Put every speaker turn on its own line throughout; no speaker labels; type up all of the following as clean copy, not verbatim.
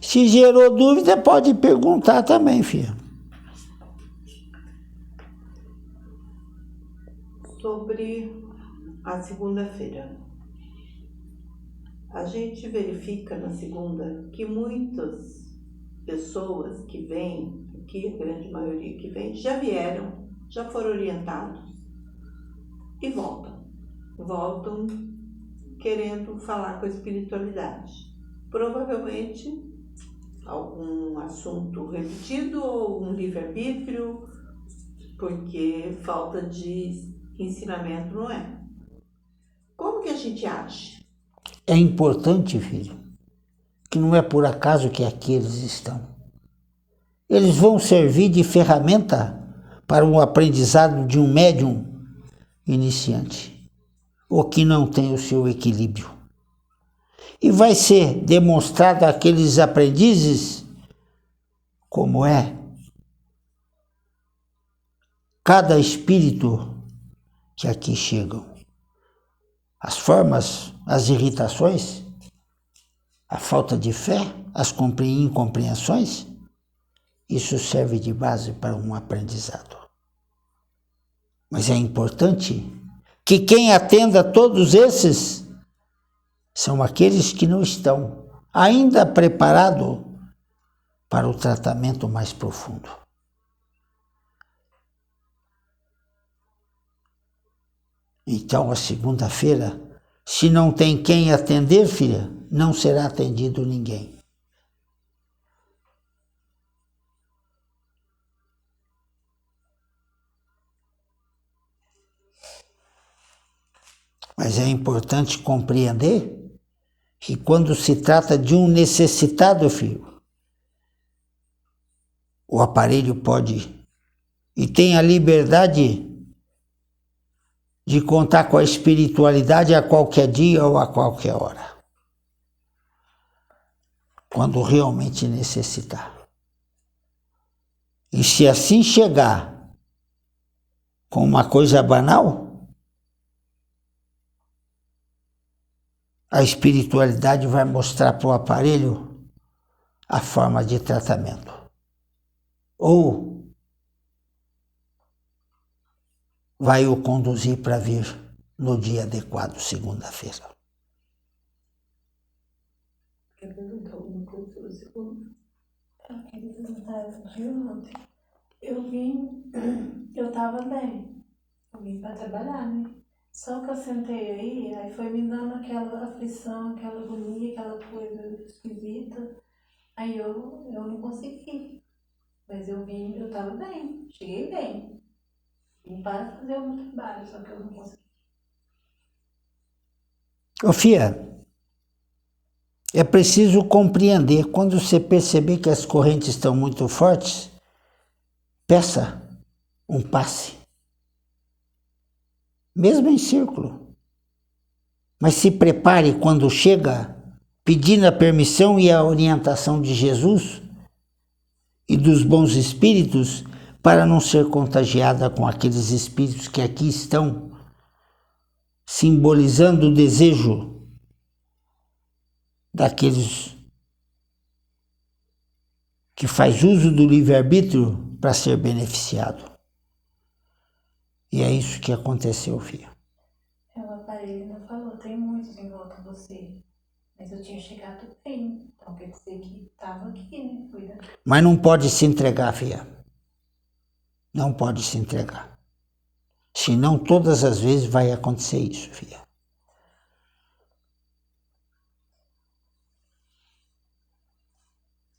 Se gerou dúvida, pode perguntar também, filha.
Sobre a segunda-feira. A gente verifica na segunda que muitas pessoas que vêm, aqui a grande maioria que vem, já vieram, já foram orientados e voltam. Voltam querendo falar com a espiritualidade. Provavelmente algum assunto repetido ou um livre-arbítrio, porque falta de ensinamento, não é? Como que a gente age?
É importante, filho, que não é por acaso que aqui eles estão. Eles vão servir de ferramenta para o aprendizado de um médium iniciante, ou que não tem o seu equilíbrio. E vai ser demonstrado àqueles aprendizes como é cada espírito que aqui chegam. As formas, as irritações, a falta de fé, as incompreensões, isso serve de base para um aprendizado. Mas é importante que quem atenda todos esses são aqueles que não estão ainda preparados para o tratamento mais profundo. Então, a segunda-feira, se não tem quem atender, filha, não será atendido ninguém. Mas é importante compreender que quando se trata de um necessitado, filho, o aparelho pode e tem a liberdade de contar com a espiritualidade a qualquer dia ou a qualquer hora, quando realmente necessitar. E se assim chegar com uma coisa banal, a espiritualidade vai mostrar para o aparelho a forma de tratamento. Ou vai o conduzir para vir no dia adequado, segunda-feira.
Quer perguntar alguma coisa sobre a segunda?
Eu queria perguntar de ontem. Eu tava bem. Eu vim para trabalhar, né? Só que eu sentei aí foi me dando aquela aflição, aquela agonia, aquela coisa esquisita. Aí eu não consegui. Mas eu tava bem, cheguei bem. Vim para fazer o meu trabalho, só que eu não consegui.
Ô filha, é preciso compreender, quando você perceber que as correntes estão muito fortes, peça um passe. Mesmo em círculo. Mas se prepare quando chega, pedindo a permissão e a orientação de Jesus e dos bons espíritos, para não ser contagiada com aqueles espíritos que aqui estão simbolizando o desejo daqueles que faz uso do livre-arbítrio para ser beneficiado. E é isso que aconteceu, filha.
O aparelho ainda falou, tem muitos em volta de você. Mas eu tinha chegado bem. Então quer dizer que estava aqui, né? Cuidado.
Mas não pode se entregar, filha. Não pode se entregar. Senão todas as vezes vai acontecer isso, filha.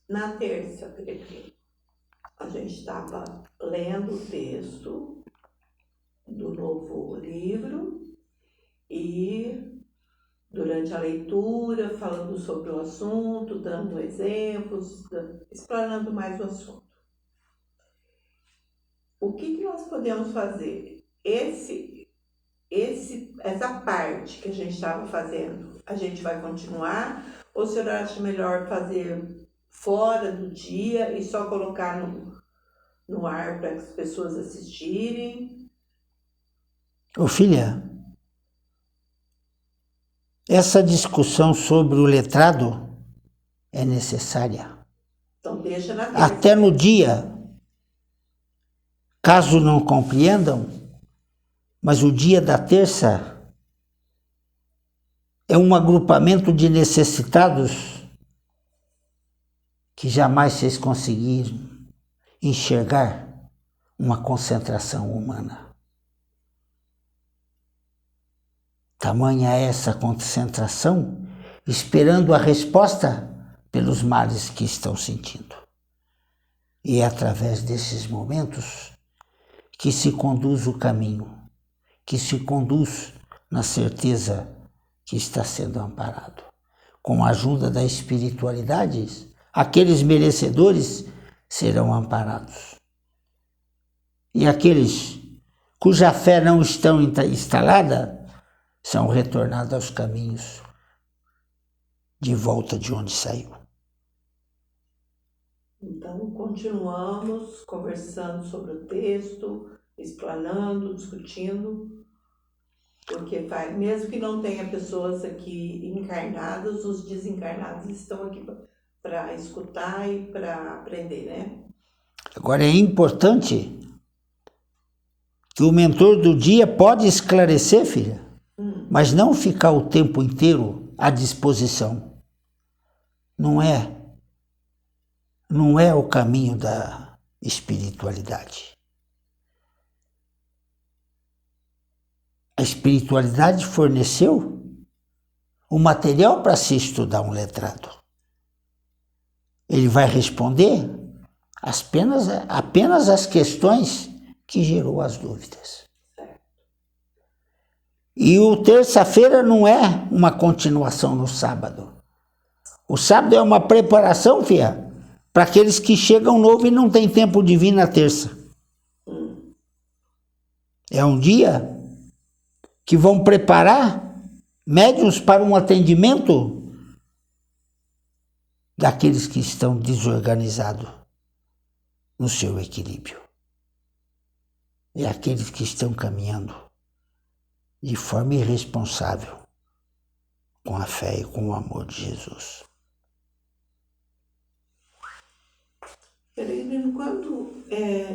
Na terça, a gente estava lendo o texto do novo livro e durante a leitura, falando sobre o assunto, dando exemplos, explanando mais o assunto. O que nós podemos fazer? Essa parte que a gente estava fazendo, a gente vai continuar? Ou o senhor acha melhor fazer fora do dia e só colocar no ar para as pessoas assistirem?
Ô filha, essa discussão sobre o letrado é necessária.
Então deixa na terça.
Até no dia, caso não compreendam, mas o dia da terça é um agrupamento de necessitados que jamais vocês conseguiram enxergar uma concentração humana. Tamanha é essa concentração, esperando a resposta pelos males que estão sentindo. E é através desses momentos que se conduz o caminho, que se conduz na certeza que está sendo amparado. Com a ajuda da espiritualidade, aqueles merecedores serão amparados. E aqueles cuja fé não estão instalada são retornados aos caminhos de volta de onde saiu.
Então, continuamos conversando sobre o texto, explanando, discutindo, porque mesmo que não tenha pessoas aqui encarnadas, os desencarnados estão aqui para escutar e para aprender, né?
Agora é importante que o mentor do dia pode esclarecer, filha, mas não ficar o tempo inteiro à disposição. Não é o caminho da espiritualidade. A espiritualidade forneceu o material para se estudar um letrado. Ele vai responder apenas as questões que gerou as dúvidas. E o terça-feira não é uma continuação no sábado. O sábado é uma preparação, filha, para aqueles que chegam novo e não tem tempo de vir na terça. É um dia que vão preparar médiuns para um atendimento daqueles que estão desorganizados no seu equilíbrio. E aqueles que estão caminhando de forma irresponsável com a fé e com o amor de Jesus.
Peregrino, quando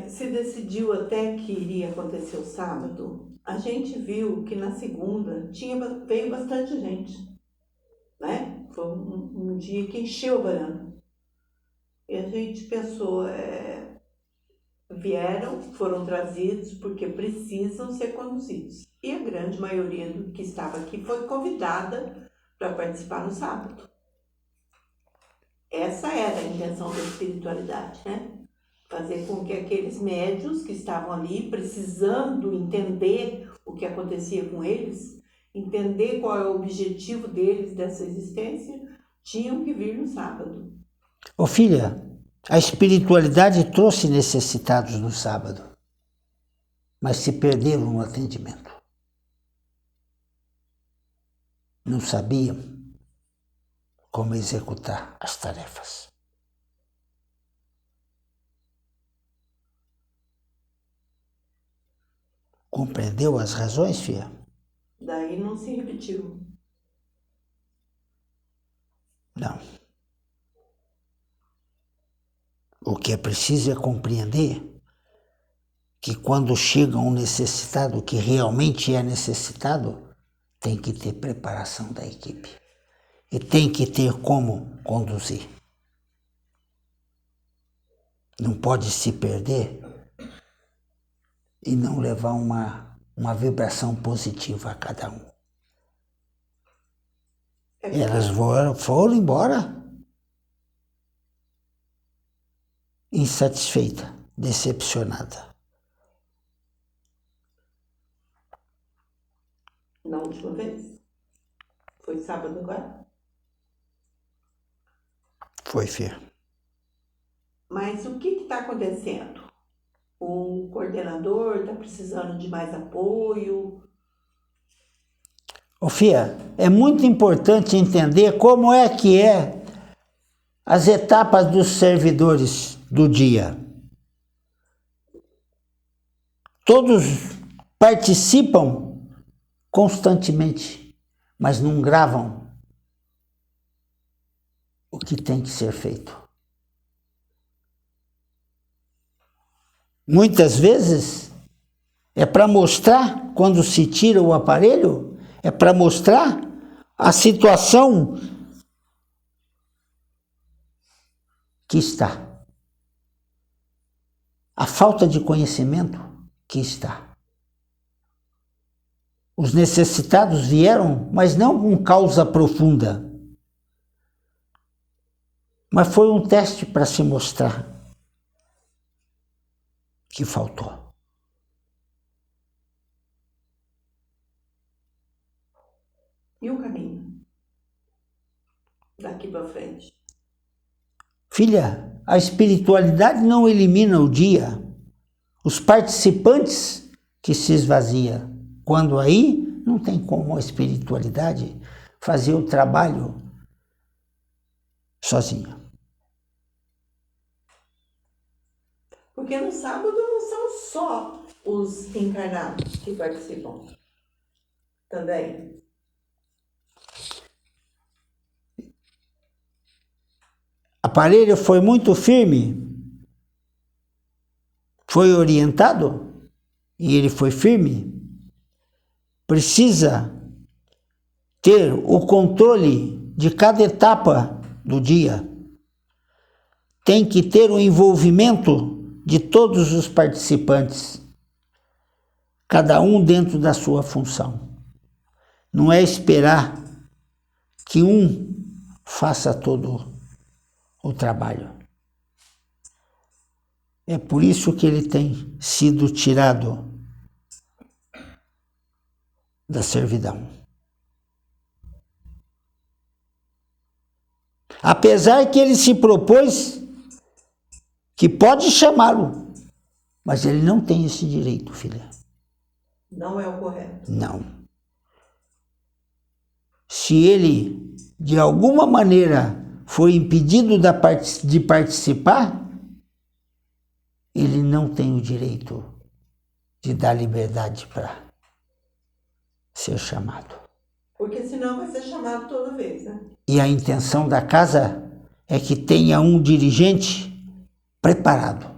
se decidiu até que iria acontecer o sábado, a gente viu que na segunda veio bastante gente, né? Foi um dia que encheu o varanda. E a gente pensou, foram trazidos porque precisam ser conduzidos. E a grande maioria do que estava aqui foi convidada para participar no sábado. Essa era a intenção da espiritualidade, né? Fazer com que aqueles médiuns que estavam ali precisando entender o que acontecia com eles, entender qual é o objetivo deles dessa existência, tinham que vir no sábado.
Ô filha, a espiritualidade trouxe necessitados no sábado, mas se perderam no atendimento. Não sabiam como executar as tarefas. Compreendeu as razões, filha?
Daí não se repetiu.
Não. O que é preciso é compreender que quando chega um necessitado que realmente é necessitado, tem que ter preparação da equipe. E tem que ter como conduzir. Não pode se perder e não levar uma vibração positiva a cada um. Elas foram embora insatisfeita, decepcionada.
Na última vez? Foi sábado agora?
Foi, filha.
Mas o que está acontecendo? O coordenador está precisando de mais apoio?
Ô, filha, é muito importante entender como é as etapas dos servidores do dia. Todos participam constantemente, mas não gravam o que tem que ser feito. muitas vezes, é para mostrar, quando se tira o aparelho, é para mostrar a situação que está. A falta de conhecimento que está. Os necessitados vieram, mas não com causa profunda. Mas foi um teste para se mostrar que faltou.
E o caminho? Daqui para frente.
Filha, a espiritualidade não elimina o dia. Os participantes que se esvazia. Quando aí, não tem como a espiritualidade fazer o trabalho sozinha.
Porque no sábado não são só os encarnados que participam. Também.
O aparelho foi muito firme, foi orientado e ele foi firme. Precisa ter o controle de cada etapa do dia. Tem que ter o envolvimento de todos os participantes, cada um dentro da sua função. Não é esperar que um faça todo o trabalho. É por isso que ele tem sido tirado da servidão. Apesar que ele se propôs que pode chamá-lo, mas ele não tem esse direito, filha.
Não é o correto.
Não. Se ele, de alguma maneira, foi impedido de participar, ele não tem o direito de dar liberdade para ser chamado.
Porque senão vai ser chamado toda vez, né?
E a intenção da casa é que tenha um dirigente preparado.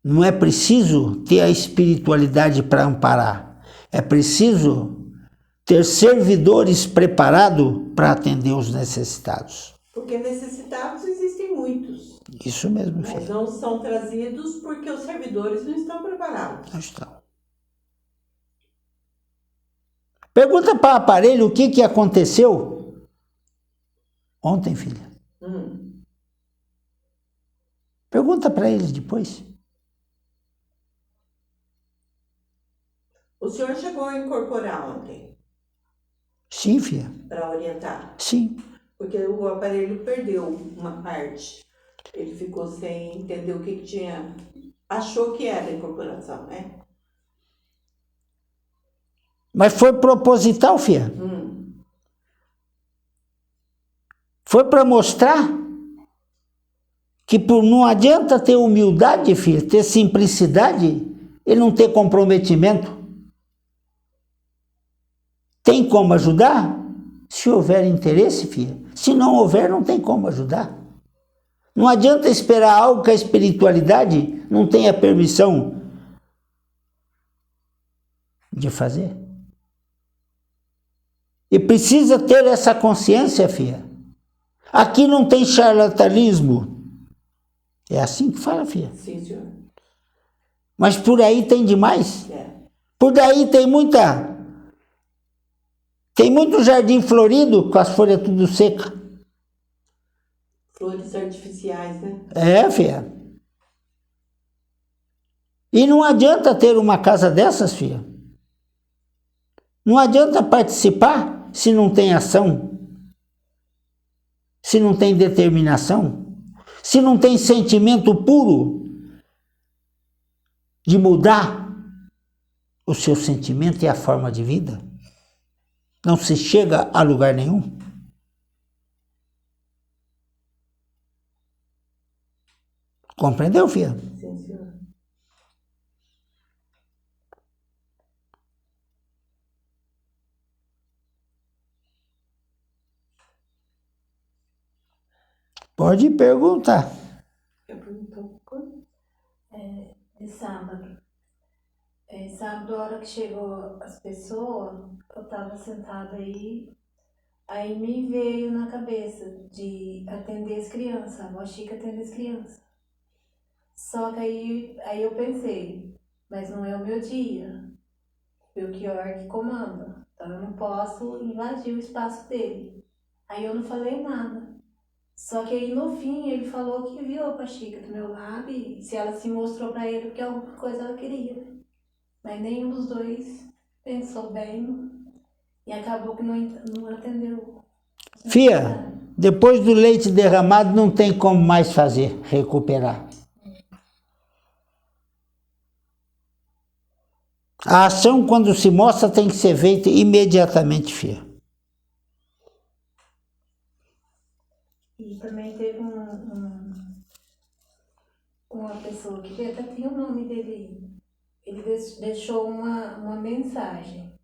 Não é preciso ter a espiritualidade para amparar. É preciso ter servidores preparados para atender os necessitados.
Porque necessitados existem muitos.
Isso mesmo,
Mas
filho.
não são trazidos porque os servidores não estão preparados.
Não estão. Pergunta para o aparelho o que aconteceu ontem, filha. Pergunta para eles depois.
O senhor chegou a incorporar ontem
Sim, filha.
para orientar?
Sim.
Porque o aparelho perdeu uma parte. Ele ficou sem entender o que tinha. Achou que era incorporação, né?
Mas foi proposital, filha. Foi para mostrar que não adianta ter humildade, filha, ter simplicidade e não ter comprometimento. Tem como ajudar? Se houver interesse, filha. Se não houver, não tem como ajudar. Não adianta esperar algo que a espiritualidade não tenha permissão de fazer. E precisa ter essa consciência, filha. Aqui não tem charlatanismo. É assim que fala, filha.
Sim, senhor.
Mas por aí tem demais.
É.
Por daí tem muito jardim florido com as folhas tudo secas.
Flores artificiais, né?
É, filha. E não adianta ter uma casa dessas, filha. Não adianta participar se não tem ação, se não tem determinação, se não tem sentimento puro de mudar o seu sentimento e a forma de vida. Não se chega a lugar nenhum. Compreendeu, filha?
Sim, senhor.
Pode perguntar.
Quer perguntar?
de sábado. Sábado, a hora que chegou as pessoas, eu tava sentada aí me veio na cabeça de atender as crianças, a avó Chica atender as crianças. Só que aí eu pensei, mas não é o meu dia, Belchior que comanda, então eu não posso invadir o espaço dele. Aí eu não falei nada. Só que aí no fim ele falou que viu a Chica do meu lado e se ela se mostrou pra ele porque alguma coisa ela queria. Mas nenhum dos dois pensou bem e acabou que não atendeu.
Fia, depois do leite derramado não tem como mais fazer, recuperar. A ação, quando se mostra, tem que ser feita imediatamente, fia.
E também teve uma pessoa que até tem o nome dele. Ele deixou uma mensagem.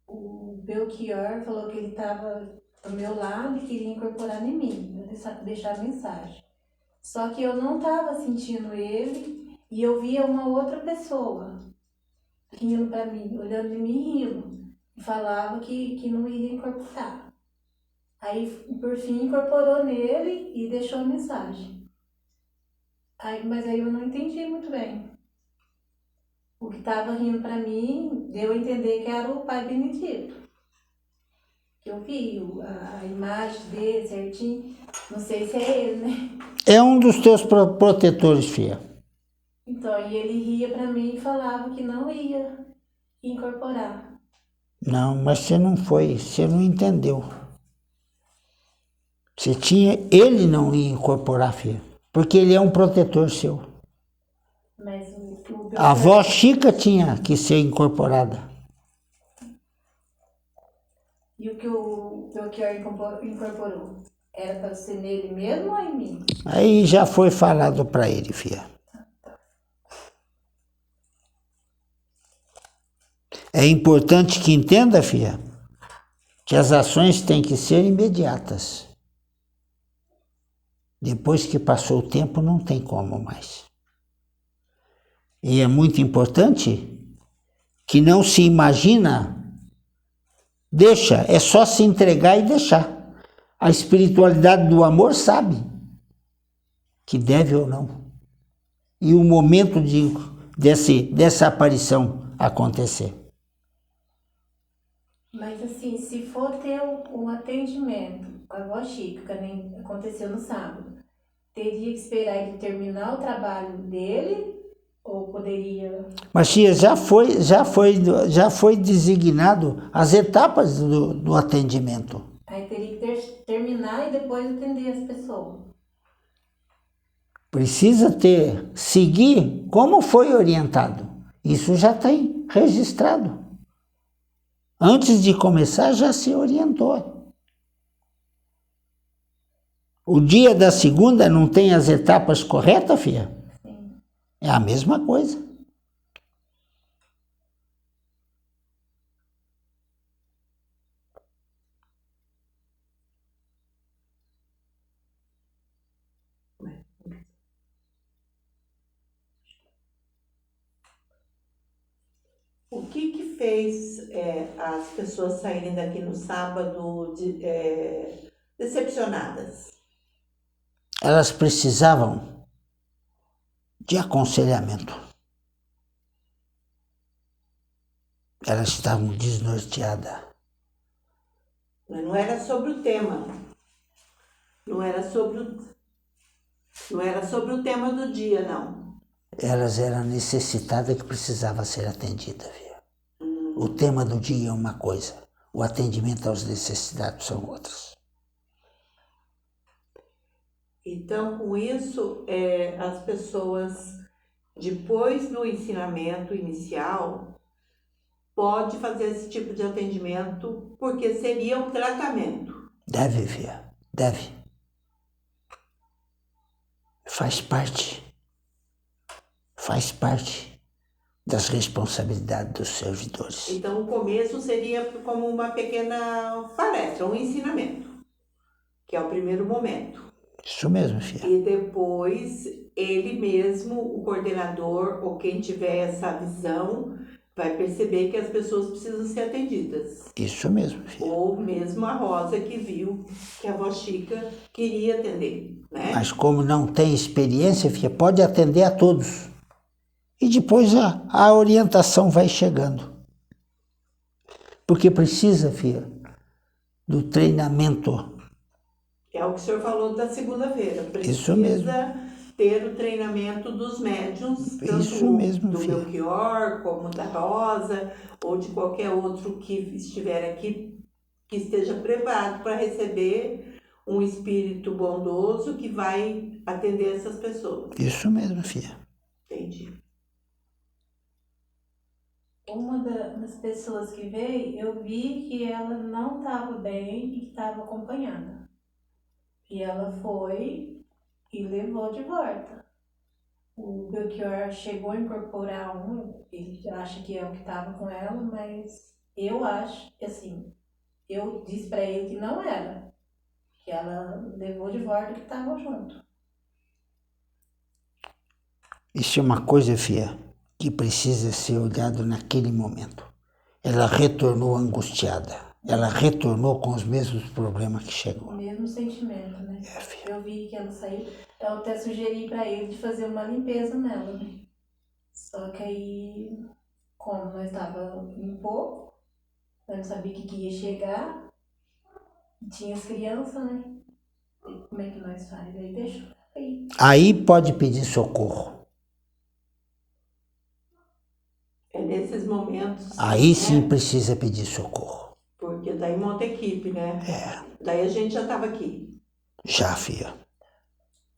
O Belchior falou que ele estava do meu lado e queria incorporar em mim, deixar a mensagem. Só que eu não estava sentindo ele e eu via uma outra pessoa rindo para mim, olhando em mim rindo. E falava que não ia incorporar. Aí, por fim, incorporou nele e deixou a mensagem. Mas aí eu não entendi muito bem. O que estava rindo para mim deu a entender que era o Pai Benedito. Que eu vi a imagem dele certinho. Não sei se é ele, né?
É um dos teus protetores, fia.
Então, e ele ria para mim e falava que não ia incorporar.
Não, mas você não entendeu. Ele não ia incorporar, filha, porque ele é um protetor seu.
Mas
A avó Chica tinha que ser incorporada.
E o que o Belchior incorporou? Era para ser nele mesmo ou em mim?
Aí já foi falado para ele, filha. É importante que entenda, filha, que as ações têm que ser imediatas. Depois que passou o tempo, não tem como mais. E é muito importante que não se imagina, deixa, é só se entregar e deixar. A espiritualidade do amor sabe que deve ou não. E o momento dessa aparição acontecer.
Mas assim, se for ter um atendimento com a avó Chica, que nem aconteceu no sábado, teria que esperar ele terminar o trabalho dele ou poderia...
Mas tia, já foi designado as etapas do atendimento.
Aí teria que terminar e depois atender as pessoas.
Precisa seguir como foi orientado. Isso já tem registrado. Antes de começar, já se orientou. O dia da segunda não tem as etapas corretas, filha?
Sim.
É a mesma coisa.
O que fez as pessoas saírem daqui no sábado decepcionadas?
Elas precisavam de aconselhamento. Elas estavam desnorteadas.
Mas não era sobre o tema. Não era sobre o tema do dia, não.
Elas eram necessitadas que precisavam ser atendidas, viu? O tema do dia é uma coisa, o atendimento aos necessitados são outras.
Então, com isso, as pessoas, depois do ensinamento inicial, pode fazer esse tipo de atendimento, porque seria um tratamento.
Deve, filha, deve. Faz parte das responsabilidades dos servidores.
Então, o começo seria como uma pequena palestra, um ensinamento, que é o primeiro momento.
Isso mesmo, filha.
E depois, ele mesmo, o coordenador, ou quem tiver essa visão, vai perceber que as pessoas precisam ser atendidas.
Isso mesmo, filha.
Ou mesmo a Rosa que viu que a avó Chica queria atender, né?
Mas como não tem experiência, filha, pode atender a todos. E depois a orientação vai chegando. Porque precisa, filha, do treinamento.
É o que o senhor falou da segunda-feira.
Isso mesmo.
Precisa ter o treinamento dos médiuns, tanto
Isso mesmo,
do
filha.
Belchior, como da Rosa, ou de qualquer outro que estiver aqui, que esteja preparado para receber um espírito bondoso que vai atender essas pessoas.
Isso mesmo, filha.
Entendi.
Uma das pessoas que veio, eu vi que ela não estava bem e que estava acompanhada. E ela foi e levou de volta. O Belchior chegou a incorporar ele acha que é o que estava com ela, mas eu acho que assim, eu disse para ele que não era, que ela levou de volta que estava junto.
Isso é uma coisa, filha, que precisa ser olhado naquele momento. Ela retornou angustiada. Ela retornou com os mesmos problemas que
O
chegou.
mesmo sentimento, né?
filha.
Eu vi que ela saiu, eu até sugeri para ele de fazer uma limpeza nela, né? Só que aí, como nós estava em pouco, nós não sabia que ia chegar, tinha as crianças, né? E como é que nós faz? Aí deixou aí.
Aí pode pedir socorro.
É nesses momentos.
Aí
né?
sim precisa pedir socorro.
Porque daí monta equipe, né?
É,
Daí a gente já estava aqui.
já, filha.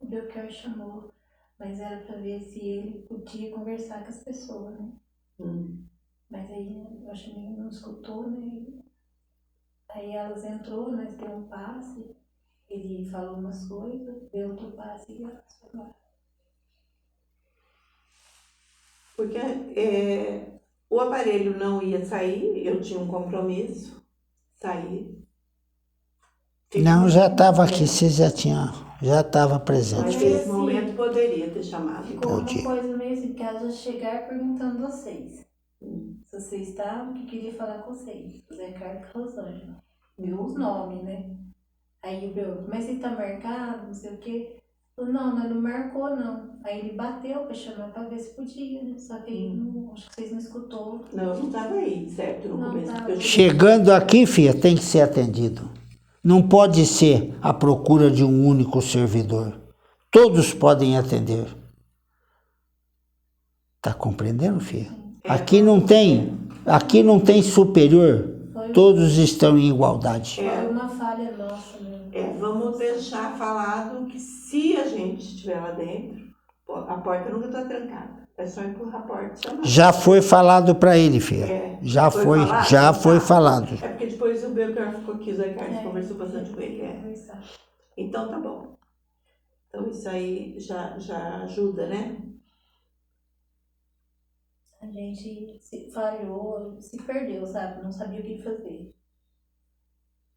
O Belchior chamou, mas era para ver se ele podia conversar com as pessoas, né? Mas aí eu acho que ele não escutou, né? Aí elas entrou, nós deu um passe, ele falou umas coisas, deu outro passe e elas foram lá.
Porque o aparelho não ia sair, eu tinha um compromisso, sair.
Não, já estava aqui, você já estava presente,
Mas
filha.
nesse momento poderia ter chamado.
Ficou uma
Podia.
coisa meio assim, porque ela já chegar perguntando a vocês. Se vocês estavam, que queria falar com vocês. O Zé Carlos e a Rosângela. Deu os nomes, né? Aí o Belchior, mas você tá marcado, não sei o quê. Falou, não, mas não marcou, não. Aí ele bateu pra chamar pra ver se podia, né? Só que aí não, acho que vocês não escutou.
Não, eu não estava aí, certo? No
Não
começo.
tava.
Porque eu
Chegando aqui, filha, tem que ser atendido. Não pode ser à procura de um único servidor. Todos podem atender. Tá compreendendo, filha? Aqui não tem superior. Todos estão em igualdade.
Foi uma falha nossa mesmo.
vamos deixar falado que se a gente estiver lá dentro, a porta nunca está trancada. É só empurrar a porta e chamar.
Já foi falado para ele, filha. Já foi falado.
É porque depois o Belchior ficou aqui, o Zé Carlos conversou bastante com ele.
Conversar.
Então tá bom. Então isso aí já ajuda, né?
A gente se falhou, se perdeu, sabe? Não sabia o que fazer.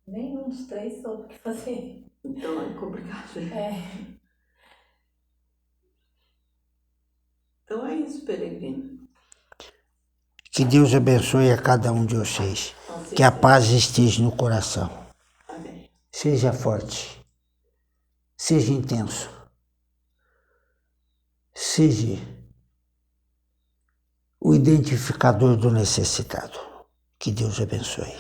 Nenhum dos três soube o que fazer.
Então é complicado, né? Então é isso, peregrino.
Que Deus abençoe a cada um de vocês. Que a paz esteja no coração.
Amém.
Seja forte. Seja intenso. Seja o identificador do necessitado. Que Deus abençoe.